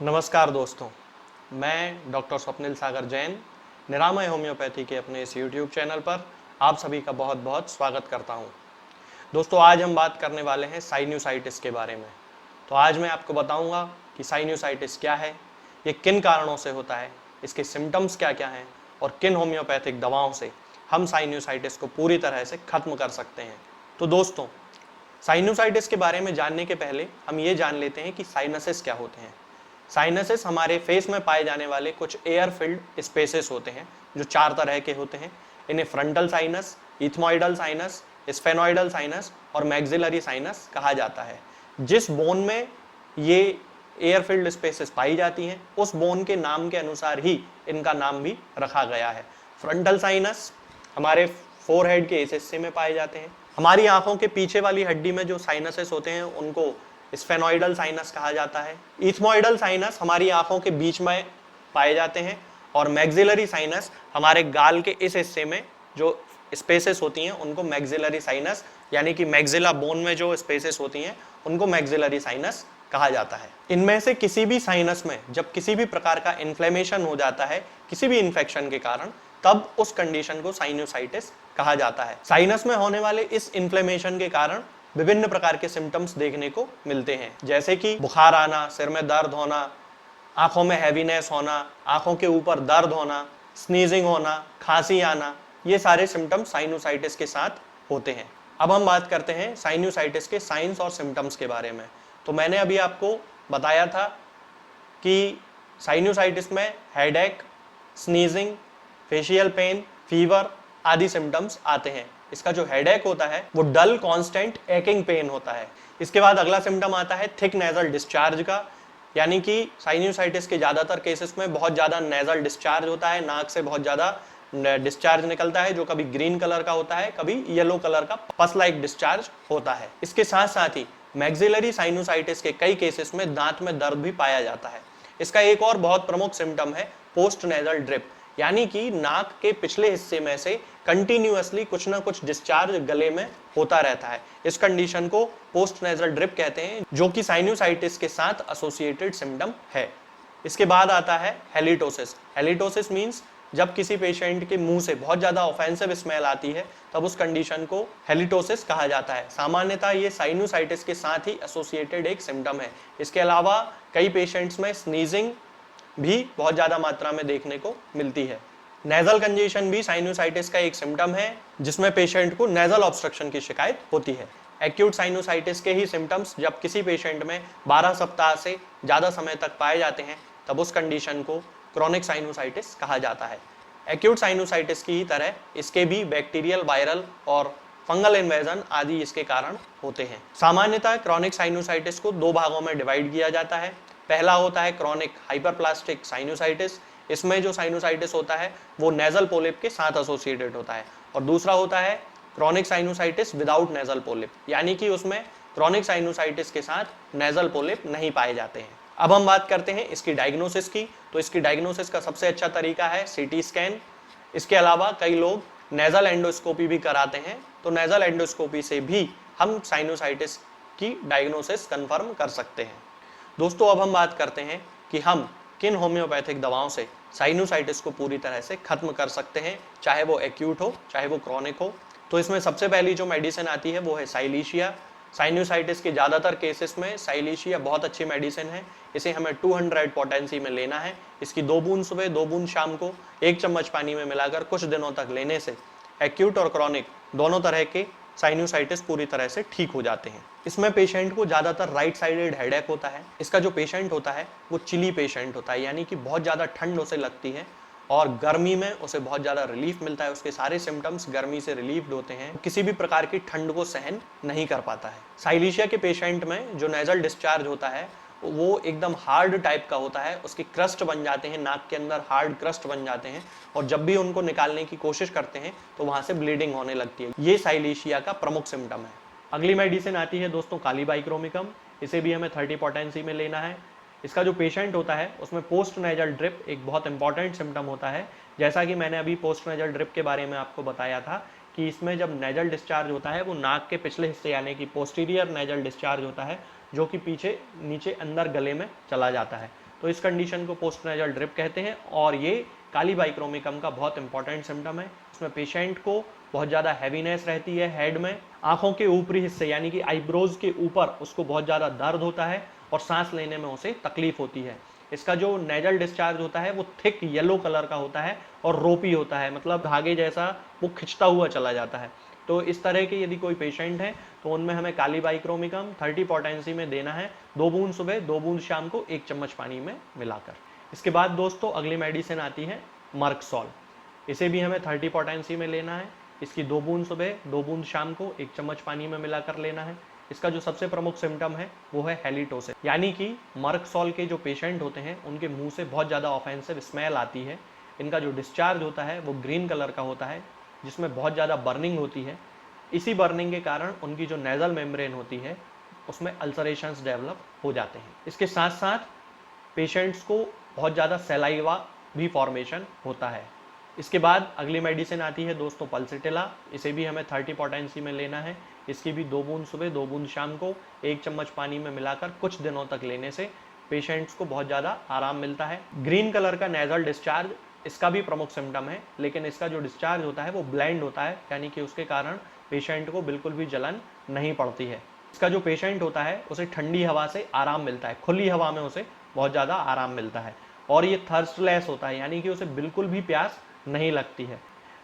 नमस्कार दोस्तों, मैं डॉक्टर स्वप्निल सागर जैन निरामय होम्योपैथी के अपने इस यूट्यूब चैनल पर आप सभी का बहुत बहुत स्वागत करता हूं। दोस्तों, आज हम बात करने वाले हैं साइनूसाइटिस के बारे में। तो आज मैं आपको बताऊंगा कि साइनूसाइटिस क्या है, ये किन कारणों से होता है, इसके सिम्टम्स क्या क्या हैं और किन होम्योपैथिक दवाओं से हम साइनूसाइटिस को पूरी तरह से खत्म कर सकते हैं। तो दोस्तों, साइनूसाइटिस के बारे में जानने के पहले हम ये जान लेते हैं कि साइनसेस क्या होते हैं। साइनसेस हमारे फेस में पाए जाने वाले कुछ एयर फिल्ड स्पेसेस होते हैं जो 4 तरह के होते हैं। इन्हें frontal sinus, ethmoidal sinus, स्फेनॉइडल sinus और मैक्सिलरी साइनस कहा जाता है। जिस बोन में ये एयर फिल्ड स्पेसेस पाई जाती हैं, उस बोन के नाम के अनुसार ही इनका नाम भी रखा गया है। फ्रंटल साइनस हमारे फोरहेड के इस हिस्से में पाए जाते हैं। हमारी आंखों के पीछे वाली हड्डी में जो साइनसेस होते हैं उनको स्फेनॉइडल साइनस कहा जाता है। इथमॉइडल साइनस हमारी आंखों के बीच में पाए जाते हैं और मैक्सिलरी साइनस हमारे गाल के इस हिस्से में जो स्पेसेस होती हैं उनको मैक्सिलरी साइनस, यानी कि मैक्सिला बोन में जो स्पेसेस होती हैं उनको मैक्सिलरी साइनस कहा जाता है। इनमें से किसी भी साइनस में जब किसी भी प्रकार का इन्फ्लेमेशन हो जाता है किसी भी इन्फेक्शन के कारण, तब उस कंडीशन को साइनोसाइटिस कहा जाता है। साइनस में होने वाले इस इन्फ्लेमेशन के कारण विभिन्न प्रकार के सिम्टम्स देखने को मिलते हैं, जैसे कि बुखार आना, सिर में दर्द होना, आंखों में हैवीनेस होना, आंखों के ऊपर दर्द होना, स्नीजिंग होना, खांसी आना। ये सारे सिम्टम्स साइनोसाइटिस के साथ होते हैं। अब हम बात करते हैं साइनोसाइटिस के साइंस और सिम्टम्स के बारे में। तो मैंने अभी आपको बताया था कि साइनोसाइटिस में headache, sneezing, facial pen, fever आदि सिम्टम्स आते हैं। इसका जो हेडेक होता है वो डल कांस्टेंट एकिंग पेन होता है। इसके बाद अगला सिम्टम आता है थिक नेजल डिस्चार्ज का, यानी कि साइनोसाइटिस के ज्यादातर केसेस में बहुत ज्यादा नेजल डिस्चार्ज होता है, नाक से बहुत ज्यादा डिस्चार्ज निकलता है जो कभी ग्रीन कलर का होता है, कभी येलो कलर का पस लाइक डिस्चार्ज होता है। इसके साथ साथ ही मैक्सिलरी साइनोसाइटिस के कई केसेस में दांत में दर्द भी पाया जाता है। इसका एक और बहुत प्रमुख सिम्टम है पोस्ट नेजल ड्रिप, यानी कि नाक के पिछले हिस्से में से कंटिन्यूअसली कुछ ना कुछ डिस्चार्ज गले में होता रहता है। इस कंडीशन को पोस्ट नेजल ड्रिप कहते हैं, जो कि साइनोसाइटिस के साथ एसोसिएटेड सिम्टम है। इसके बाद आता है हेलिटोसिस। हेलिटोसिस मींस जब किसी पेशेंट के मुंह से बहुत ज्यादा ऑफेंसिव स्मेल आती है, तब उस कंडीशन को हेलिटोसिस कहा जाता है। सामान्यतः ये साइनोसाइटिस के साथ ही एसोसिएटेड एक सिम्टम है। इसके अलावा कई पेशेंट्स में स्नीजिंग भी बहुत ज्यादा मात्रा में देखने को मिलती है। नेजल कंजेशन भी साइनोसाइटिस का एक सिम्टम है, जिसमें पेशेंट को नेजल ऑब्स्ट्रक्शन की शिकायत होती है। एक्यूट साइनोसाइटिस के ही सिम्टम्स जब किसी पेशेंट में 12 सप्ताह से ज्यादा समय तक पाए जाते हैं, तब उस कंडीशन को क्रॉनिक साइनोसाइटिस कहा जाता है। एक्यूट साइनोसाइटिस की ही तरह इसके भी बैक्टीरियल, वायरल और फंगल इन्वेजन आदि इसके कारण होते हैं। सामान्यतः क्रॉनिक साइनोसाइटिस को 2 भागों में डिवाइड किया जाता है। पहला होता है क्रॉनिक हाइपरप्लास्टिक साइनोसाइटिस। इसमें जो साइनोसाइटिस होता है वो नेजल पोलिप के साथ एसोसिएटेड होता है। और दूसरा होता है chronic sinusitis without nasal polyp, यानी कि उसमें क्रॉनिक साइनोसाइटिस के साथ नेजल पोलिप नहीं पाए जाते हैं। अब हम बात करते हैं इसकी डायग्नोसिस की। तो इसकी डायग्नोसिस का सबसे अच्छा तरीका है सीटी स्कैन। इसके अलावा कई लोग नेजल एंडोस्कोपी भी कराते हैं। तो नेजल एंडोस्कोपी से भी हम साइनोसाइटिस की डायग्नोसिस कंफर्म कर सकते हैं। दोस्तों, अब हम बात करते हैं कि हम किन होम्योपैथिक दवाओं से साइनोसाइटिस को पूरी तरह से खत्म कर सकते हैं, चाहे वो एक्यूट हो चाहे वो क्रॉनिक हो। तो इसमें सबसे पहली जो मेडिसिन आती है वो है साइलीशिया। साइनोसाइटिस के ज़्यादातर केसेस में साइलीशिया बहुत अच्छी मेडिसिन है। इसे हमें 200 पोटेंसी में लेना है। इसकी 2 बूंद सुबह 2 बूंद शाम को 1 चम्मच पानी में मिलाकर कुछ दिनों तक लेने से एक्यूट और क्रॉनिक दोनों तरह के साइनोसाइटिस पूरी तरह से ठीक हो जाते हैं। इसमें पेशेंट को ज़्यादातर राइट साइडेड हेडेक होता है। इसका जो पेशेंट होता है वो चिली पेशेंट होता है, यानी कि बहुत ज़्यादा ठंड उसे लगती है और गर्मी में उसे बहुत ज़्यादा रिलीफ मिलता है। उसके सारे सिम्टम्स गर्मी से रिलीव्ड होते हैं, किसी भी प्रकार की ठंड को सहन नहीं कर पाता है। साइलीशिया के पेशेंट में जो नेजल डिस्चार्ज होता है वो एकदम हार्ड टाइप का होता है। उसकी क्रस्ट बन जाते हैं, नाक के अंदर हार्ड क्रस्ट बन जाते हैं और जब भी उनको निकालने की कोशिश करते हैं तो वहां से ब्लीडिंग होने लगती है। ये साइलीशिया का प्रमुख सिम्टम है। अगली मेडिसिन आती है दोस्तों कालीबाइक्रोमिकम। इसे भी हमें 30 पोटेंसी में लेना है। इसका जो पेशेंट होता है उसमें पोस्ट नेजल ड्रिप एक बहुत इंपॉर्टेंट सिम्टम होता है। जैसा कि मैंने अभी पोस्ट नेजल ड्रिप के बारे में आपको बताया था कि इसमें जब नेजल डिस्चार्ज होता है वो नाक के पिछले हिस्से यानी कि पोस्टीरियर नेजल डिस्चार्ज होता है, जो कि पीछे नीचे अंदर गले में चला जाता है। तो इस कंडीशन को पोस्ट नेजल ड्रिप कहते हैं और ये काली बाइक्रोमिकम का बहुत इंपॉर्टेंट सिम्टम है। इसमें पेशेंट को बहुत ज़्यादा हैवीनेस रहती है हेड में, आंखों के ऊपरी हिस्से यानी कि आईब्रोज के ऊपर उसको बहुत ज़्यादा दर्द होता है और सांस लेने में उसे तकलीफ होती है। इसका जो नेजल डिस्चार्ज होता है वो थिक येलो कलर का होता है और रोपी होता है, मतलब धागे जैसा वो खिंचता हुआ चला जाता है। तो इस तरह के यदि कोई पेशेंट है तो उनमें हमें काली बाइक्रोमिकम 30 पोटेंसी में देना है, 2 बूंद सुबह 2 बूंद शाम को 1 चम्मच पानी में मिलाकर। इसके बाद दोस्तों अगली मेडिसिन आती है मर्कसॉल। इसे भी हमें 30 पोटेंसी में लेना है। इसकी 2 बूंद सुबह 2 बूंद शाम को 1 चम्मच पानी में मिलाकर लेना है। इसका जो सबसे प्रमुख सिम्टम है वो है हेलिटोसिस, यानी कि मर्कसॉल के जो पेशेंट होते हैं उनके मुंह से बहुत ज़्यादा ऑफेंसिव स्मेल आती है। इनका जो डिस्चार्ज होता है वो ग्रीन कलर का होता है, जिसमें बहुत ज़्यादा बर्निंग होती है। इसी बर्निंग के कारण उनकी जो नेजल मेम्ब्रेन होती है उसमें अल्सरेशंस डेवलप हो जाते हैं। इसके साथ साथ पेशेंट्स को बहुत ज़्यादा सलाइवा भी फॉर्मेशन होता है। इसके बाद अगली मेडिसिन आती है दोस्तों पल्सिटिला। इसे भी हमें 30 पोटेंसी में लेना है। इसकी भी 2 बूंद सुबह 2 बूंद शाम को 1 चम्मच पानी में मिलाकर कुछ दिनों तक लेने से पेशेंट्स को बहुत ज़्यादा आराम मिलता है। ग्रीन कलर का नेजल डिस्चार्ज इसका भी प्रमुख सिम्टम है, लेकिन इसका जो डिस्चार्ज होता है वो ब्लेंड होता है, यानी कि उसके कारण पेशेंट को बिल्कुल भी जलन नहीं पड़ती है। इसका जो पेशेंट होता है उसे ठंडी हवा से आराम मिलता है, खुली हवा में उसे बहुत ज़्यादा आराम मिलता है और ये थर्स्टलेस होता है, यानी कि उसे बिल्कुल भी प्यास नहीं लगती है।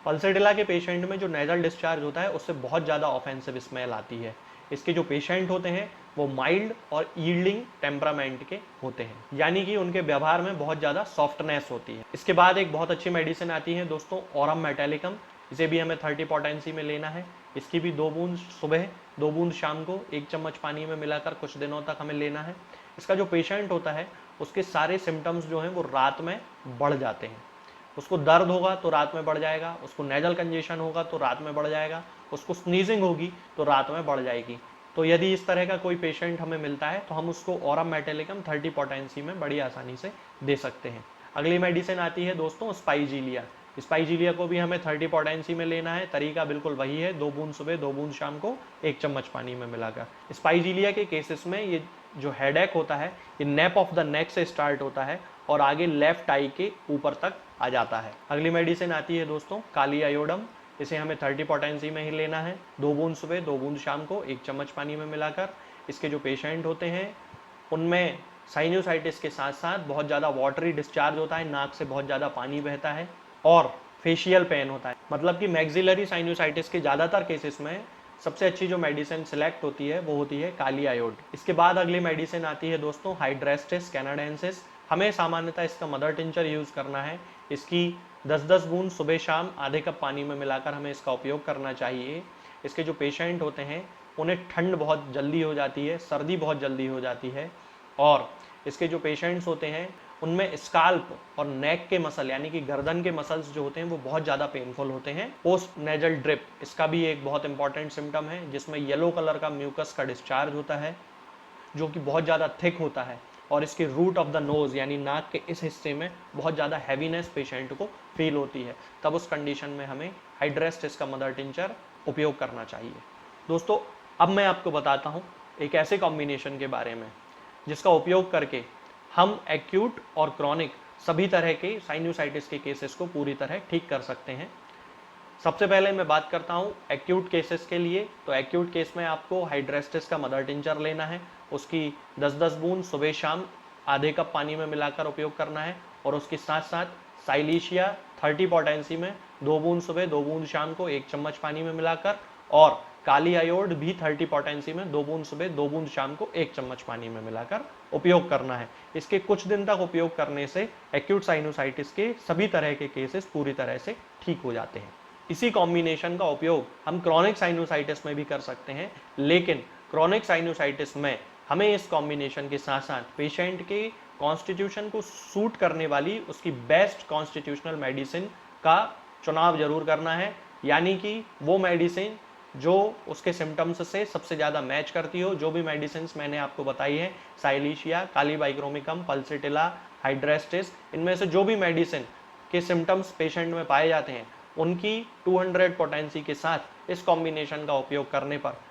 पल्सिटिला के पेशेंट में जो नेजल डिस्चार्ज होता है उससे बहुत ज़्यादा ऑफेंसिव स्मेल आती है। इसके जो पेशेंट होते हैं वो माइल्ड और यील्डिंग टेम्परामेंट के होते हैं, यानी कि उनके व्यवहार में बहुत ज़्यादा सॉफ्टनेस होती है। इसके बाद एक बहुत अच्छी मेडिसिन आती है दोस्तों ऑरम मेटेलिकम। इसे भी हमें 30 पोटेंसी में लेना है। इसकी भी 2 बूंद सुबह 2 बूंद शाम को 1 चम्मच पानी में मिलाकर कुछ दिनों तक हमें लेना है। इसका जो पेशेंट होता है उसके सारे सिम्टम्स जो हैं वो रात में बढ़ जाते हैं। उसको दर्द होगा तो रात में बढ़ जाएगा, उसको नेजल कंजेशन होगा तो रात में बढ़ जाएगा, उसको स्नीजिंग होगी तो रात में बढ़ जाएगी। तो यदि इस तरह का कोई पेशेंट हमें मिलता है तो हम उसको ऑरम मेटेलिकम 30 पोटेंसी में बड़ी आसानी से दे सकते हैं। अगली मेडिसिन आती है दोस्तों स्पाइजीलिया। स्पाइजीलिया को भी हमें 30 पोटेंसी में लेना है। तरीका बिल्कुल वही है, 2 बूंद सुबह 2 बूंद शाम को 1 चम्मच पानी में मिलाकर। स्पाइजीलिया के केसेस में ये जो हेडेक होता है ये नेप ऑफ द नेक से स्टार्ट होता है और आगे लेफ्ट आई के ऊपर तक आ जाता है। अगली मेडिसिन आती है दोस्तों काली आयोडम। इसे हमें 30 पोटेंसी में ही लेना है। 2 बूंद सुबह 2 बूंद शाम को 1 चम्मच पानी में मिलाकर। इसके जो पेशेंट होते हैं उनमें साइनोसाइटिस के साथ साथ बहुत ज़्यादा वाटरी डिस्चार्ज होता है, नाक से बहुत ज़्यादा पानी बहता है और फेशियल पेन होता है। मतलब कि मैक्सिलरी साइनोसाइटिस के ज़्यादातर केसेस में सबसे अच्छी जो मेडिसिन सिलेक्ट होती है वो होती है काली आयोड। इसके बाद अगली मेडिसिन आती है दोस्तों हाइड्रेस्टिस कैनाडेंसिस। हमें सामान्यतः इसका मदर टिंचर यूज़ करना है। इसकी 10-10 बूंद सुबह शाम आधे कप पानी में मिलाकर हमें इसका उपयोग करना चाहिए। इसके जो पेशेंट होते हैं उन्हें ठंड बहुत जल्दी हो जाती है, सर्दी बहुत जल्दी हो जाती है और इसके जो पेशेंट्स होते हैं उनमें स्काल्प और नेक के मसल यानी कि गर्दन के मसल्स जो होते हैं वो बहुत ज़्यादा पेनफुल होते हैं। पोस्ट नेजल ड्रिप इसका भी एक बहुत इंपॉर्टेंट सिम्टम है, जिसमें येलो कलर का म्यूकस का डिस्चार्ज होता है जो कि बहुत ज़्यादा थिक होता है और इसके रूट ऑफ द नोज़ यानी नाक के इस हिस्से में बहुत ज़्यादा हैवीनेस पेशेंट को फील होती है। तब उस कंडीशन में हमें हाइड्रेस्टिस का मदर टिंचर उपयोग करना चाहिए। दोस्तों अब मैं आपको बताता हूँ एक ऐसे कॉम्बिनेशन के बारे में जिसका उपयोग करके हम एक्यूट और क्रॉनिक सभी तरह के साइनोसाइटिस के केसेस को पूरी तरह ठीक कर सकते हैं। सबसे पहले मैं बात करता हूँ एक्यूट केसेस के लिए। तो एक्यूट केस में आपको हाइड्रेस्टिस का मदर टिंचर लेना है। उसकी 10-10 बूंद सुबह शाम आधे कप पानी में मिलाकर उपयोग करना है और उसके साथ साथ साइलीशिया 30 पोटेंसी में 2 बूंद सुबह 2 बूंद शाम को 1 चम्मच पानी में मिलाकर और काली आयोड भी 30 पोटेंसी में 2 बूंद सुबह 2 बूंद शाम को 1 चम्मच पानी में मिलाकर उपयोग करना है। इसके कुछ दिन तक उपयोग करने से एक्यूट साइनोसाइटिस के सभी तरह के केसेस पूरी तरह से ठीक हो जाते हैं। इसी कॉम्बिनेशन का उपयोग हम क्रॉनिक साइनोसाइटिस में भी कर सकते हैं, लेकिन क्रॉनिक साइनोसाइटिस में हमें इस कॉम्बिनेशन के साथ साथ पेशेंट के कॉन्स्टिट्यूशन को सूट करने वाली उसकी बेस्ट कॉन्स्टिट्यूशनल मेडिसिन का चुनाव जरूर करना है, यानी कि वो मेडिसिन जो उसके सिम्टम्स से सबसे ज़्यादा मैच करती हो। जो भी मेडिसिन मैंने आपको बताई है, साइलीशिया, काली बाइक्रोमिकम, पल्सिटिला, हाइड्रेस्टिस, इनमें से जो भी मेडिसिन के सिम्टम्स पेशेंट में पाए जाते हैं उनकी 200 पोटेंसी के साथ इस कॉम्बिनेशन का उपयोग करने पर